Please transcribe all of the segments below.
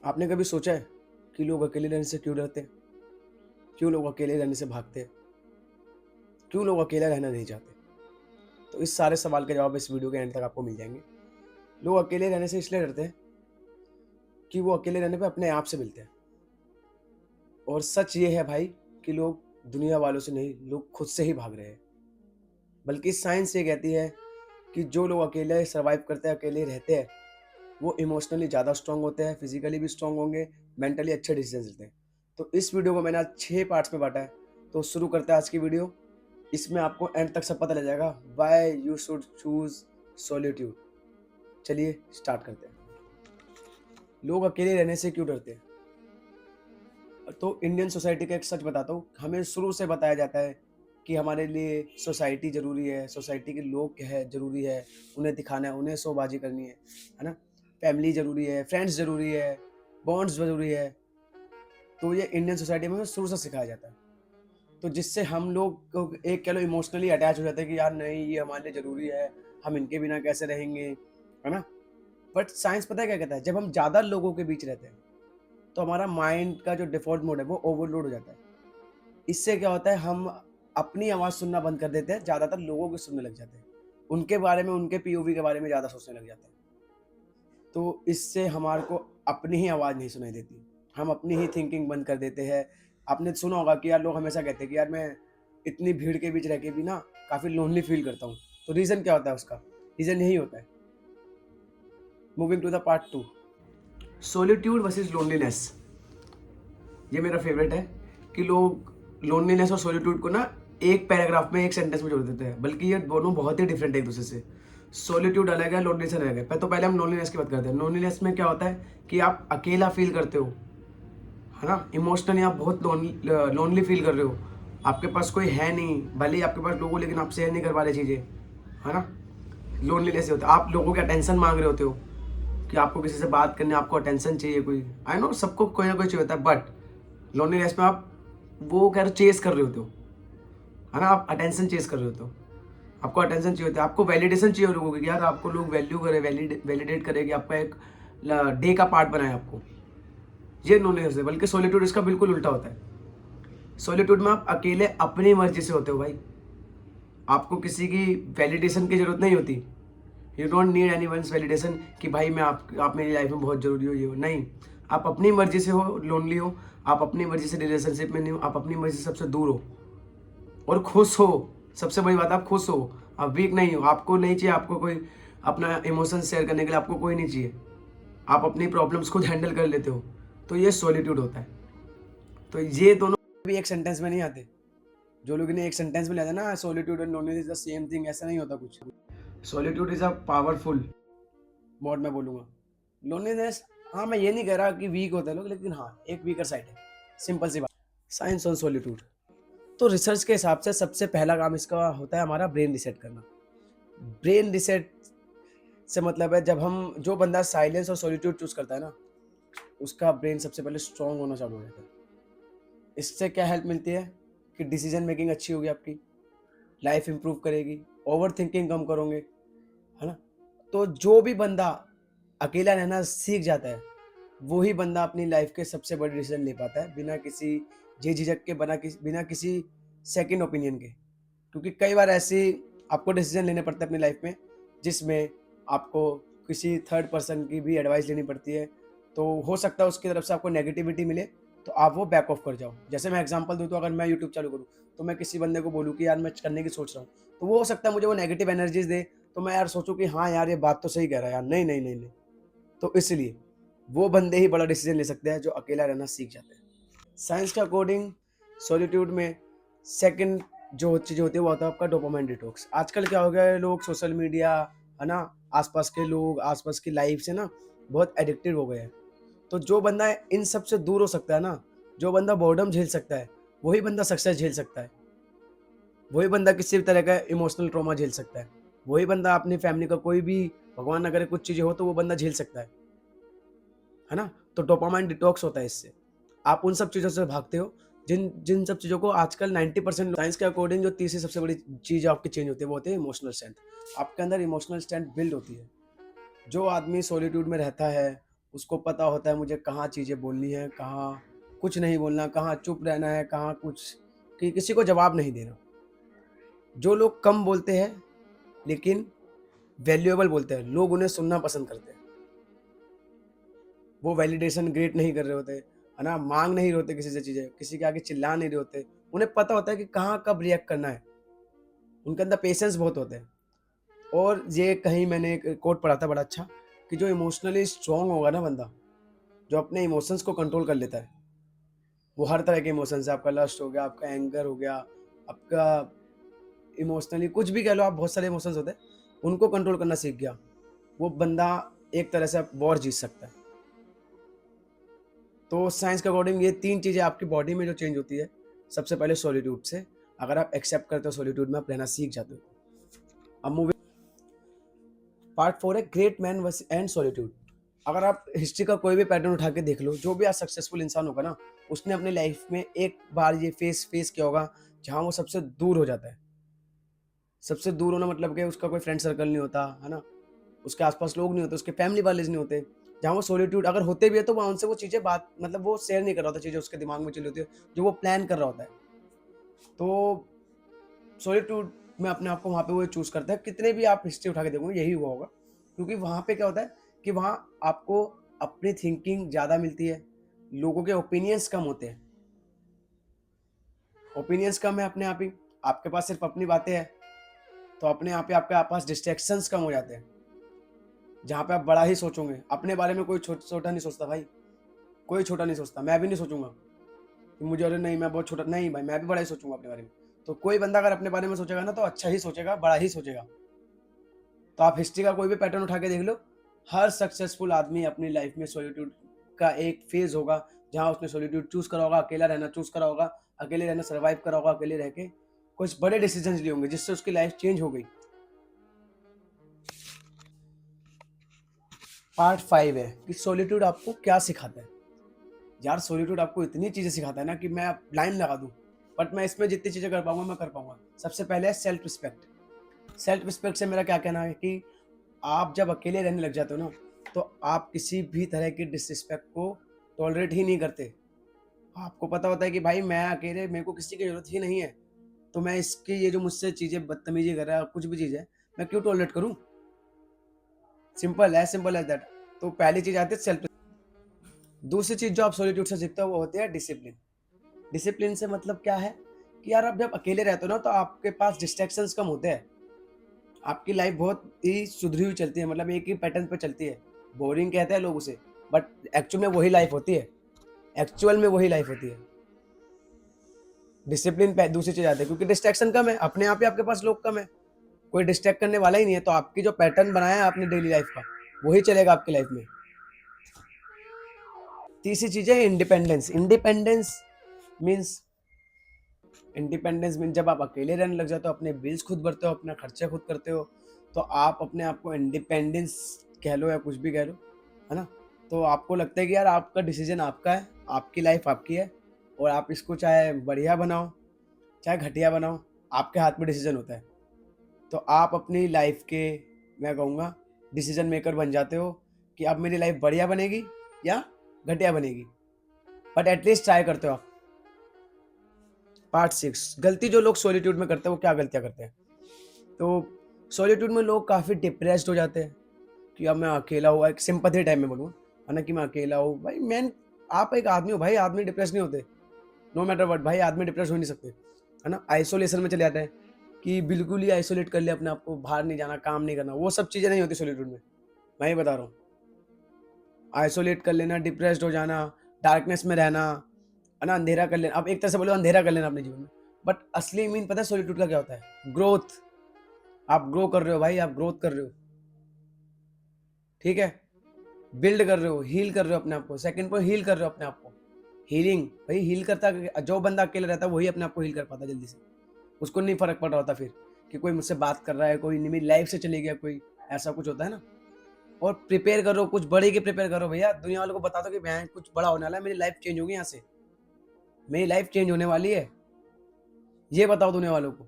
आपने कभी सोचा है कि लोग अकेले रहने से क्यों डरते हैं? क्यों लोग अकेले रहने से भागते हैं? क्यों लोग अकेला रहना नहीं चाहते? तो इस सारे सवाल के जवाब इस वीडियो के एंड तक आपको मिल जाएँगे। लोग अकेले रहने से इसलिए डरते हैं कि वो अकेले रहने पे अपने आप से मिलते हैं। और सच ये है भाई कि लोग दुनिया वालों से नहीं, लोग खुद से ही भाग रहे हैं। बल्कि साइंस ये कहती है कि जो लोग अकेले सर्वाइव करते हैं, अकेले रहते हैं, वो इमोशनली ज़्यादा स्ट्रॉन्ग होते हैं, फिज़िकली भी स्ट्रॉन्ग होंगे, मेंटली अच्छे डिसीज़न्स लेते हैं। तो इस वीडियो को मैंने आज 6 पार्ट्स में बाँटा है। तो शुरू करते हैं आज की वीडियो। इसमें आपको एंड तक सब पता लग जाएगा why you should choose solitude. चलिए स्टार्ट करते हैं। लोग अकेले रहने से क्यों डरते हैं? तो इंडियन सोसाइटी का एक सच बताता हूँ, हमें शुरू से बताया जाता है कि हमारे लिए सोसाइटी ज़रूरी है, सोसाइटी के लोग क्या है ज़रूरी है, उन्हें दिखाना है, उन्हें शोबाजी करनी है ना? फैमिली ज़रूरी है, फ्रेंड्स ज़रूरी है, बॉन्ड्स ज़रूरी है। तो ये इंडियन सोसाइटी में हमें शुरू से सिखाया जाता है। तो जिससे हम लोग को एक कह लो इमोशनली अटैच हो जाते हैं कि यार नहीं ये हमारे लिए ज़रूरी है, हम इनके बिना कैसे रहेंगे, है ना? बट साइंस पता है क्या कहता है? जब हम ज़्यादा लोगों के बीच रहते हैं, तो हमारा माइंड का जो डिफ़ॉल्ट मोड है वो ओवरलोड हो जाता है। इससे क्या होता है हम अपनी आवाज़ सुनना बंद कर देते हैं, ज़्यादातर लोगों की सुनने लग जाते हैं। उनके बारे में, उनके पीओवी के बारे में ज़्यादा सोचने लग जाते हैं। तो इससे हमारे को अपनी ही आवाज़ नहीं सुनाई देती। हम अपनी ही थिंकिंग बंद कर देते हैं। आपने सुना होगा कि यार लोग हमेशा कहते हैं कि यार मैं इतनी भीड़ के बीच रह के भी ना काफ़ी लोनली फ़ील करता हूँ। तो रीज़न क्या होता है उसका? रीज़न यही होता है। Moving to the part 2, solitude versus loneliness. ये मेरा फेवरेट है कि लोग लोनलीनेस और सॉलिट्यूड को ना एक पैराग्राफ में, एक सेंटेंस में जोड़ देते हैं, बल्कि ये दोनों बहुत ही डिफरेंट है एक दूसरे से। सॉलिट्यूड अलग है, लोनलीनेस अलग है। तो पहले हम लोनलीनेस की बात करते हैं। लोनलीनेस में क्या होता है कि आप अकेला फील करते हो, है ना? इमोशनली आप बहुत लोनली फील कर रहे हो। आपके पास कोई है नहीं, भले ही आपके पास लोग हो लेकिन आप शेयर नहीं कर पा रहे चीज़ें, है ना? लोनलीनेस होता है, आप लोगों के अटेंशन मांग रहे होते हो कि आपको किसी से बात करनी है, आपको अटेंशन चाहिए कोई। आई नो सबको कोई ना कोई चाहिए होता है, बट लोनलीनेस में आप वो कह रहे चेस कर रहे होते हो, है ना? आप अटेंशन चेस कर रहे होते हो, आपको अटेंशन चाहिए होता है, आपको वैलिडेशन चाहिए लोगों की, यार आपको लोग वैल्यू करे, वैलिडेट करे कि आपका एक डे का पार्ट बनाए आपको। ये लोनलीनेस है। बल्कि सॉलिट्यूड इसका बिल्कुल उल्टा होता है। सॉलिट्यूड में आप अकेले अपनी मर्जी से होते हो भाई। आपको किसी की वैलिडेशन की जरूरत नहीं होती। You don't need anyone's validation कि भाई मैं आप मेरी लाइफ में बहुत जरूरी हो, ये हो नहीं। आप अपनी मर्जी से हो, लोनली हो, आप अपनी मर्जी से रिलेशनशिप में नहीं हो, आप अपनी मर्जी से सबसे दूर हो और खुश हो। सबसे बड़ी बात, आप खुश हो, आप वीक नहीं हो। आपको नहीं चाहिए आपको कोई अपना इमोशन शेयर करने के लिए, आपको कोई नहीं चाहिए। आप अपनी प्रॉब्लम्स खुद हैंडल कर लेते हो। तो ये सॉलिट्यूड होता है। तो ये दोनों भी एक सेंटेंस में नहीं आते। जो लोग इन्हें एक सेंटेंस में ले ना solitude and loneliness is the same thing, ऐसा नहीं होता कुछ। Solitude is a powerful word मैं बोलूँगा। लोनलीनेस, हाँ मैं ये नहीं कह रहा कि वीक होते हैं लोग, लेकिन हाँ एक वीकर साइड है। सिंपल सी बात। Science on solitude. तो रिसर्च के हिसाब से सबसे पहला काम इसका होता है हमारा ब्रेन रिसेट करना। ब्रेन रिसेट से मतलब है जब हम, जो बंदा साइलेंस और सॉलिट्यूड चूज करता है ना, उसका ब्रेन सबसे पहले स्ट्रांग होना चालू हो जाता है। इससे क्या हेल्प मिलती है कि डिसीजन मेकिंग अच्छी होगी आपकी, लाइफ इंप्रूव करेगी, ओवर थिंकिंग कम करोगे, है ना? तो जो भी बंदा अकेला रहना सीख जाता है, वो ही बंदा अपनी लाइफ के सबसे बड़े डिसीजन ले पाता है बिना किसी झिझक के, बिना किसी सेकंड ओपिनियन के। क्योंकि कई बार ऐसे आपको डिसीजन लेने पड़ते हैं अपनी लाइफ में जिसमें आपको किसी थर्ड पर्सन की भी एडवाइस लेनी पड़ती है। तो हो सकता है उसकी तरफ से आपको नेगेटिविटी मिले, तो आप वो बैक ऑफ कर जाओ। जैसे मैं एग्जांपल दूं, तो अगर मैं यूट्यूब चालू करूं, तो मैं किसी बंदे को बोलूं कि यार मैं करने की सोच रहा हूं, तो वो हो सकता है मुझे वो नेगेटिव एनर्जीज दे, तो मैं यार सोचूं कि हाँ यार ये बात तो सही कह रहा है यार, नहीं नहीं नहीं नहीं। तो इसलिए वो बंदे ही बड़ा डिसीजन ले सकते हैं जो अकेला रहना सीख जाते हैं। साइंस के अकॉर्डिंग सॉलिट्यूड में सेकंड जो चीज़ होती है वो होता है आपका डोपामाइन डिटॉक्स। आजकल क्या हो गया है, लोग सोशल मीडिया, है ना, आसपास के लोग, आसपास की लाइफ से ना बहुत एडिक्टेड हो गए हैं। तो जो बंदा इन सब से दूर हो सकता है ना, जो बंदा बोर्डम झेल सकता है, वही बंदा सक्सेस झेल सकता है। वही बंदा किसी भी तरह का इमोशनल ट्रॉमा झेल सकता है। वही बंदा अपनी फैमिली का कोई भी, भगवान ना करे कुछ चीज़ें हो, तो वो बंदा झेल सकता है ना? तो डोपामाइन डिटॉक्स होता है इससे। आप उन सब चीज़ों से भागते हो जिन जिन सब चीज़ों को आजकल 90% साइंस के अकॉर्डिंग जो तीसरी सबसे बड़ी चीज़ आपकी चेंज होती है वो होती है इमोशनल स्ट्रेंथ। आपके अंदर इमोशनल स्ट्रेंथ बिल्ड होती है। जो आदमी सॉलिट्यूड में रहता है, उसको पता होता है मुझे कहाँ चीज़ें बोलनी है, कहाँ कुछ नहीं बोलना, कहाँ चुप रहना है, कहाँ कुछ कि किसी को जवाब नहीं देना। जो लोग कम बोलते हैं लेकिन वैल्यूएबल बोलते हैं, लोग उन्हें सुनना पसंद करते हैं। वो वैलिडेशन ग्रेट नहीं कर रहे होते, है ना? माँग नहीं रहे होते किसी से चीज़ें, किसी के आगे चिल्ला नहीं रहे होते। उन्हें पता होता है कि कहाँ कब रिएक्ट करना है। उनके अंदर पेशेंस बहुत होते हैं। और ये कहीं मैंने एक कोट पढ़ा था बड़ा अच्छा कि जो इमोशनली स्ट्रॉन्ग होगा ना बंदा, जो अपने इमोशंस को कंट्रोल कर लेता है, वो हर तरह के इमोशंस है, आपका लस्ट हो गया, आपका एंगर हो गया, आपका इमोशनली कुछ भी कह लो आप, बहुत सारे इमोशंस होते हैं, उनको कंट्रोल करना सीख गया, वो बंदा एक तरह से वॉर जीत सकता है। तो साइंस के अकॉर्डिंग ये 3 चीज़ें आपकी बॉडी में जो चेंज होती है, सबसे पहले सॉलिट्यूड से, अगर आप एक्सेप्ट करते हो सॉलिट्यूड में आप रहना सीख जाते हो। अब मूवी पार्ट 4 है great man wars and solitude. अगर आप हिस्ट्री का कोई भी पैटर्न उठा के देख लो, जो भी आज सक्सेसफुल इंसान होगा ना, उसने अपनी लाइफ में एक बार ये फेस किया होगा जहाँ वो सबसे दूर हो जाता है। सबसे दूर होना मतलब कि उसका कोई फ्रेंड सर्कल नहीं होता, है ना? उसके आस-पास लोग नहीं होते, उसके फैमिली वाले नहीं होते। जहाँ वो सॉलिट्यूड अगर होते भी है तो वहाँ उनसे वो चीज़ें बात मतलब वो शेयर नहीं कर रहा होता, चीज़ें उसके दिमाग में चली होती है, जो वो प्लान कर रहा होता है। तो सॉलिट्यूड में अपने आप को वहाँ पे वो चूज़ करता है। कितने भी आप हिस्ट्री उठा के देखोगे यही हुआ होगा। क्योंकि वहाँ पे क्या होता है कि वहाँ आपको अपनी थिंकिंग ज़्यादा मिलती है, लोगों के ओपिनियंस कम होते हैं। ओपिनियंस कम है अपने आप ही, आपके पास सिर्फ़ अपनी बातें हैं, तो अपने आप ही आपके पास डिस्ट्रैक्शंस कम हो जाते हैं। जहाँ पे आप बड़ा ही सोचोगे, अपने बारे में कोई छोटा नहीं सोचता भाई, कोई छोटा नहीं सोचता, मैं भी नहीं सोचूँगा कि मुझे अरे नहीं मैं बहुत छोटा नहीं भाई, मैं भी बड़ा ही सोचूँगा अपने बारे में। तो कोई बंदा अगर अपने बारे में सोचेगा ना तो अच्छा ही सोचेगा, बड़ा ही सोचेगा। तो आप हिस्ट्री का कोई भी पैटर्न उठा के देख लो, हर सक्सेसफुल आदमी अपनी लाइफ में सॉलिट्यूड का एक फेज़ होगा, जहाँ उसने सॉलिट्यूड चूज़ करा होगा, अकेला रहना चूज़ करा होगा, अकेले रहना सर्वाइव करा होगा, अकेले रह के कुछ बड़े डिसीजंस लिए होंगे जिससे उसकी लाइफ चेंज हो गई। पार्ट 5 है कि सॉलिट्यूड आपको क्या सिखाता है। यार सॉलिट्यूड आपको इतनी चीज़ें सिखाता है ना कि मैं लाइन लगा दूँ, बट मैं इसमें जितनी चीज़ें कर पाऊँगा मैं कर पाऊँगा। सबसे पहले है सेल्फ रिस्पेक्ट। सेल्फ रिस्पेक्ट से मेरा क्या कहना है कि आप जब अकेले रहने लग जाते हो ना, तो आप किसी भी तरह की डिसरिस्पेक्ट को टॉलरेट ही नहीं करते। आपको पता होता है कि भाई मैं अकेले, मेरे को किसी की ज़रूरत ही नहीं है, तो मैं इसकी ये जो मुझसे चीज़ें बदतमीज़ी कर रहा है, कुछ भी चीज़ है, मैं क्यों टॉलरेट करूँ? Simple as that. तो पहली चीज़ आती है सेल्फ। दूसरी चीज़ जो आप सॉलिट्यूड से सीखते हो वो होती है डिसिप्लिन। डिसिप्लिन से मतलब क्या है कि यार आप जब अकेले रहते हो ना तो आपके पास डिस्ट्रैक्शंस कम होते हैं। आपकी लाइफ बहुत ही सुधरी हुई चलती है, मतलब एक ही पैटर्न पे चलती है। बोरिंग कहते हैं लोग उसे, बट एक्चुअल में वही लाइफ होती है। एक्चुअल में वही लाइफ होती है। डिसिप्लिन पे दूसरी चीज़ आती है क्योंकि डिस्ट्रैक्शन कम है, अपने आप ही आपके पास लोग कम है। कोई डिस्ट्रैक्ट करने वाला ही नहीं है, तो आपकी जो पैटर्न बनाया है आपने डेली लाइफ का, वही चलेगा आपकी लाइफ में। तीसरी चीज़ है इंडिपेंडेंस। मीन्स इंडिपेंडेंस मीन जब आप अकेले रहने लग जाते हो, अपने बिल्स खुद भरते हो, अपना खर्चे खुद करते हो, तो आप अपने आप को इंडिपेंडेंस कह लो या कुछ भी कह लो, है ना? तो आपको लगता है कि यार आपका डिसीजन आपका है, आपकी लाइफ आपकी है, और आप इसको चाहे बढ़िया बनाओ, चाहे घटिया बनाओ, आपके हाथ में डिसीजन होता है। तो आप अपनी लाइफ के, मैं कहूँगा, डिसीजन मेकर बन जाते हो कि अब मेरी लाइफ बढ़िया बनेगी या घटिया बनेगी, बट एटलीस्ट ट्राई करते हो आप। पार्ट 6 गलती जो लोग सॉलिट्यूड में करते हैं वो क्या गलतियाँ करते हैं। तो सॉलिट्यूड में लोग काफ़ी डिप्रेस्ड हो जाते हैं कि अब मैं अकेला हुआ, एक सिंपैथी टाइम में बोलूँ, है ना, कि मैं अकेला हूँ। भाई मैन, आप एक आदमी हो भाई, आदमी डिप्रेस नहीं होते। नो मैटर व्हाट भाई, आदमी डिप्रेस हो नहीं सकते, है ना? आइसोलेशन में चले जाते हैं कि बिल्कुल ही आइसोलेट कर लिया अपने आप को, बाहर नहीं जाना, काम नहीं करना, वो सब चीज़ें नहीं होती सॉलिट्यूड में। मैं ही बता रहा हूँ। आइसोलेट कर लेना, डिप्रेस्ड हो जाना, डार्कनेस में रहना, है ना, अंधेरा कर लेना। अब एक तरह से बोलो अंधेरा कर लेना अपने जीवन में। बट असली मीन पता है सॉलिट्यूड का क्या होता है? ग्रोथ। आप ग्रो कर रहे हो भाई, आप ग्रोथ कर रहे हो, ठीक है? बिल्ड कर रहे हो, हील कर रहे हो अपने आप को। सेकंड पॉइंट, हील कर रहे हो अपने आप को। हीलिंग भाई, हील करता है जो बंदा अकेला रहता है वही अपने आप को हील कर पाता है जल्दी से। उसको नहीं फर्क पड़ रहा होता फिर कि कोई मुझसे बात कर रहा है, कोई मेरी लाइफ से चले गया, कोई ऐसा कुछ होता है ना। और प्रिपेयर करो, कुछ बड़े की प्रिपेयर करो भैया, दुनिया वालों को बता दो कि मैं कुछ बड़ा होने वाला है, मेरी लाइफ चेंज होगी यहाँ से, मेरी लाइफ चेंज होने वाली है, ये बताओ दुनिया वालों को।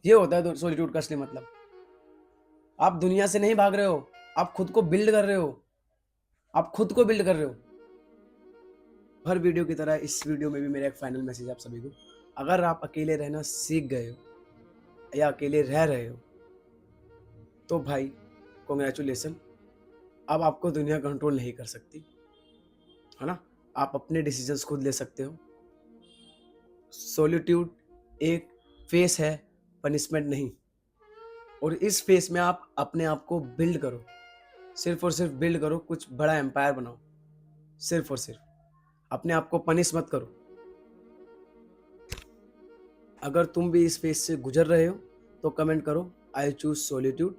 ये होता है सॉलिट्यूड का असली मतलब। आप दुनिया से नहीं भाग रहे हो, आप खुद को बिल्ड कर रहे हो। आप खुद को बिल्ड कर रहे हो। हर वीडियो की तरह इस वीडियो में भी मेरा एक फाइनल मैसेज आप सभी को, अगर आप अकेले रहना सीख गए हो या अकेले रह रहे हो तो भाई कॉन्ग्रेचुलेसन, अब आपको दुनिया कंट्रोल नहीं कर सकती, है ना। आप अपने डिसीजंस खुद ले सकते हो। सॉलिट्यूड एक फेस है, पनिशमेंट नहीं। और इस फेस में आप अपने आप को बिल्ड करो, सिर्फ और सिर्फ बिल्ड करो, कुछ बड़ा एम्पायर बनाओ। सिर्फ और सिर्फ अपने आप को पनिश मत करो। अगर तुम भी इस फेस से गुजर रहे हो तो कमेंट करो आई चूज सॉलिट्यूड,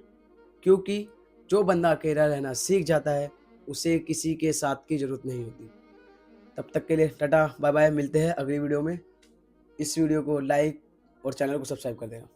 क्योंकि जो बंदा अकेला रहना सीख जाता है उसे किसी के साथ की जरूरत नहीं होती। तब तक के लिए टाटा बाय बाय, मिलते हैं अगली वीडियो में। इस वीडियो को लाइक और चैनल को सब्सक्राइब कर देना।